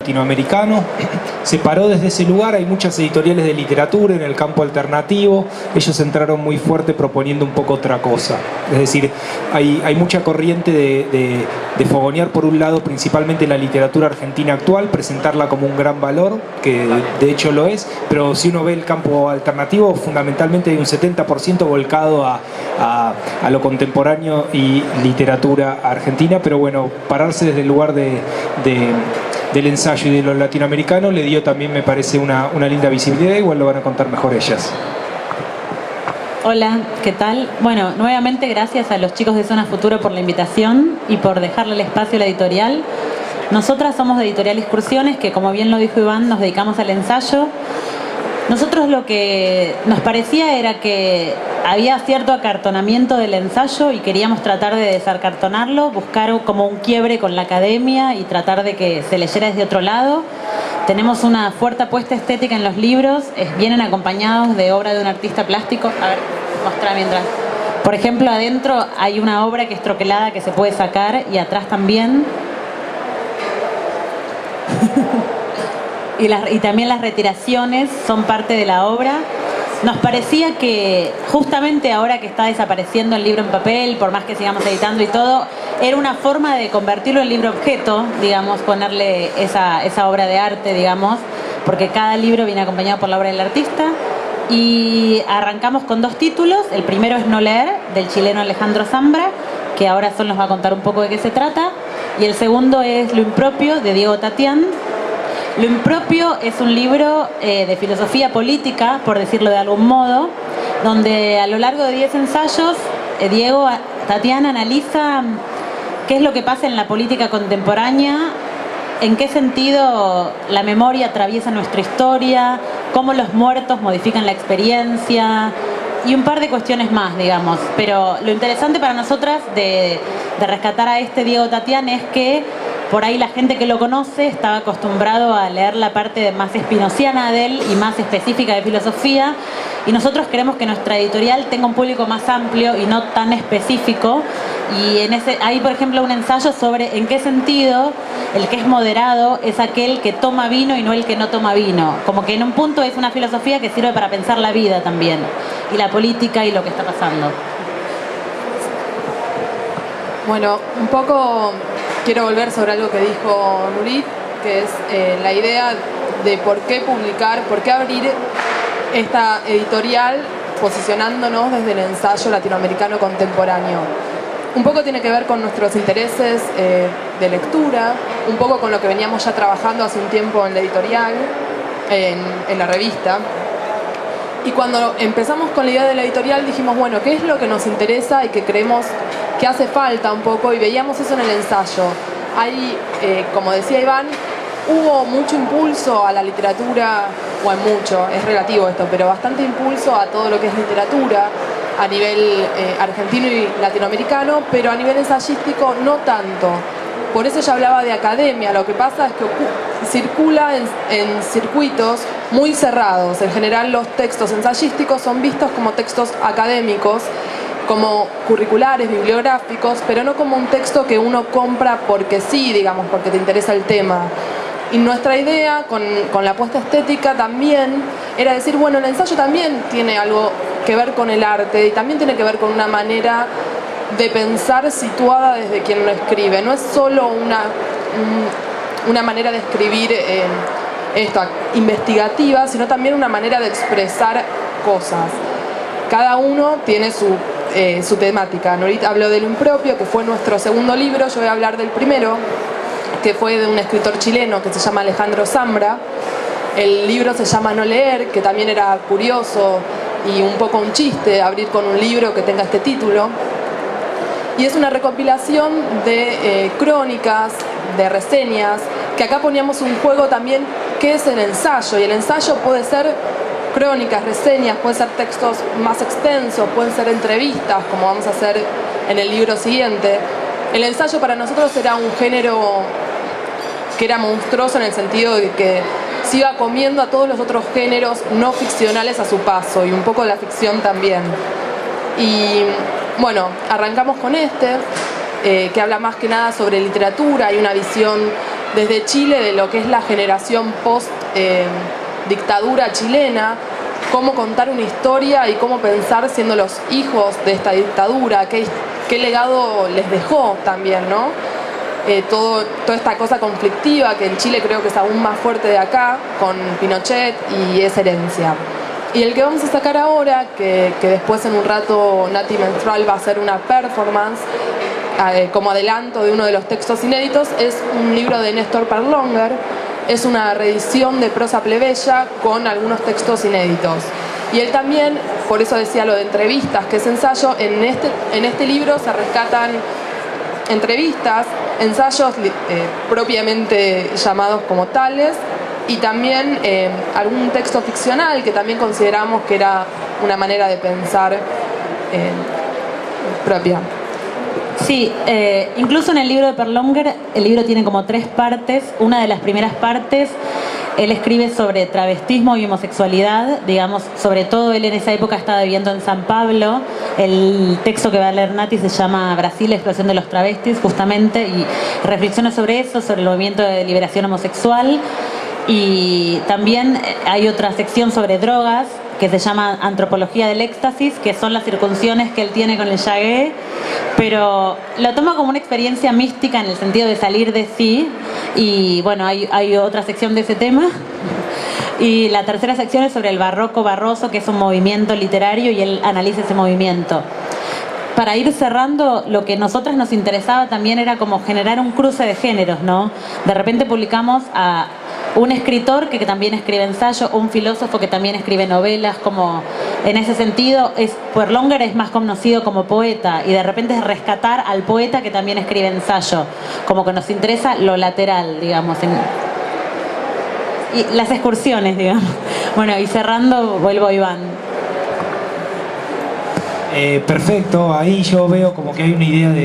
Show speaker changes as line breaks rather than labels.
latinoamericano. Se paró desde ese lugar, hay muchas editoriales de literatura en el campo alternativo, ellos entraron muy fuerte proponiendo un poco otra cosa. Es decir, hay mucha corriente de fogonear por un lado principalmente la literatura argentina actual, presentarla como un gran valor, que de hecho lo es, pero si uno ve el campo alternativo, fundamentalmente hay un 70% volcado a lo contemporáneo y literatura argentina, pero bueno, pararse desde el lugar del ensayo y de lo latinoamericano le dio también, me parece, una linda visibilidad. Igual lo van a contar mejor ellas.
Hola, ¿qué tal? Bueno, nuevamente gracias a los chicos de Zona Futuro por la invitación y por dejarle el espacio a la editorial. Nosotras somos de Editorial Excursiones, que como bien lo dijo Iván, nos dedicamos al ensayo. Nosotros lo que nos parecía era que había cierto acartonamiento del ensayo y queríamos tratar de desacartonarlo, buscar como un quiebre con la academia y tratar de que se leyera desde otro lado. Tenemos una fuerte apuesta estética en los libros, vienen acompañados de obra de un artista plástico. A ver, mostrar mientras. Por ejemplo, adentro hay una obra que es troquelada que se puede sacar y atrás también. Y también las retiraciones son parte de la obra. Nos parecía que justamente ahora que está desapareciendo el libro en papel, por más que sigamos editando y todo, era una forma de convertirlo en libro objeto, digamos, ponerle esa obra de arte, digamos, porque cada libro viene acompañado por la obra del artista. Y arrancamos con 2 títulos. El primero es No leer, del chileno Alejandro Zambra, que ahora Sol nos va a contar un poco de qué se trata. Y el segundo es Lo impropio, de Diego Tatián. Lo impropio es un libro de filosofía política, por decirlo de algún modo, donde a lo largo de 10 ensayos, Diego Tatián analiza qué es lo que pasa en la política contemporánea, en qué sentido la memoria atraviesa nuestra historia, cómo los muertos modifican la experiencia y un par de cuestiones más, digamos. Pero lo interesante para nosotras de rescatar a este Diego Tatián es que por ahí la gente que lo conoce estaba acostumbrado a leer la parte más espinociana de él y más específica de filosofía, y nosotros queremos que nuestra editorial tenga un público más amplio y no tan específico. Y hay, por ejemplo, un ensayo sobre en qué sentido el que es moderado es aquel que toma vino y no el que no toma vino. Como que en un punto es una filosofía que sirve para pensar la vida también, y la política y lo que está pasando.
Bueno, un poco quiero volver sobre algo que dijo Nurit, que es la idea de por qué publicar, por qué abrir esta editorial posicionándonos desde el ensayo latinoamericano contemporáneo. Un poco tiene que ver con nuestros intereses de lectura, un poco con lo que veníamos ya trabajando hace un tiempo en la editorial, en la revista. Y cuando empezamos con la idea de la editorial dijimos, bueno, ¿qué es lo que nos interesa y que creemos que hace falta un poco? Y veíamos eso en el ensayo. Hay, como decía Iván, hubo mucho impulso a la literatura, bueno, mucho, es relativo esto, pero bastante impulso a todo lo que es literatura a nivel argentino y latinoamericano, pero a nivel ensayístico no tanto. Por eso ya hablaba de academia. Lo que pasa es que circula en circuitos muy cerrados. En general los textos ensayísticos son vistos como textos académicos, como curriculares, bibliográficos, pero no como un texto que uno compra porque sí, digamos, porque te interesa el tema. Y nuestra idea con la apuesta estética también era decir, bueno, el ensayo también tiene algo que ver con el arte y también tiene que ver con una manera de pensar situada desde quien lo escribe. No es solo una manera de escribir investigativa, sino también una manera de expresar cosas. Cada uno tiene su temática. Norita habló de Lo impropio, que fue nuestro segundo libro. Yo voy a hablar del primero, que fue de un escritor chileno que se llama Alejandro Zambra. El libro se llama No leer, que también era curioso y un poco un chiste abrir con un libro que tenga este título. Y es una recopilación de crónicas, de reseñas, que acá poníamos un juego también, que es el ensayo. Y el ensayo puede ser crónicas, reseñas, pueden ser textos más extensos, pueden ser entrevistas, como vamos a hacer en el libro siguiente. El ensayo para nosotros era un género que era monstruoso en el sentido de que se iba comiendo a todos los otros géneros no ficcionales a su paso, y un poco la ficción también. Y bueno, arrancamos con que habla más que nada sobre literatura. Hay una visión desde Chile, de lo que es la generación post dictadura chilena, cómo contar una historia y cómo pensar siendo los hijos de esta dictadura, qué legado les dejó también, ¿no? Toda esta cosa conflictiva que en Chile creo que es aún más fuerte de acá, con Pinochet y esa herencia. Y el que vamos a sacar ahora, que después en un rato Nati Menstrual va a hacer una performance como adelanto de uno de los textos inéditos, es un libro de Néstor Perlonger. Es una reedición de prosa plebeya con algunos textos inéditos. Y él también, por eso decía lo de entrevistas, que es ensayo, en este libro se rescatan entrevistas, ensayos propiamente llamados como tales, y también algún texto ficcional que también consideramos que era una manera de pensar propia.
Sí, incluso en el libro de Perlonger, el libro tiene como 3 partes. Una de las primeras partes, él escribe sobre travestismo y homosexualidad, digamos, sobre todo él en esa época estaba viviendo en San Pablo. El texto que va a leer Nati se llama Brasil, la explosión de los travestis, justamente, y reflexiona sobre eso, sobre el movimiento de liberación homosexual. Y también hay otra sección sobre drogas que se llama Antropología del Éxtasis, que son las circunciones que él tiene con el Yagé, pero lo toma como una experiencia mística en el sentido de salir de sí. Y bueno, hay otra sección de ese tema. Y la tercera sección es sobre el barroco barroso, que es un movimiento literario, y él analiza ese movimiento. Para ir cerrando, lo que a nosotras nos interesaba también era como generar un cruce de géneros, ¿no? De repente publicamos a un escritor que también escribe ensayo, un filósofo que también escribe novelas, como en ese sentido Perlonger es más conocido como poeta, y de repente es rescatar al poeta que también escribe ensayo, como que nos interesa lo lateral, digamos, y las excursiones, digamos. Bueno, y cerrando, vuelvo a Iván.
Perfecto, ahí yo veo como que hay una idea de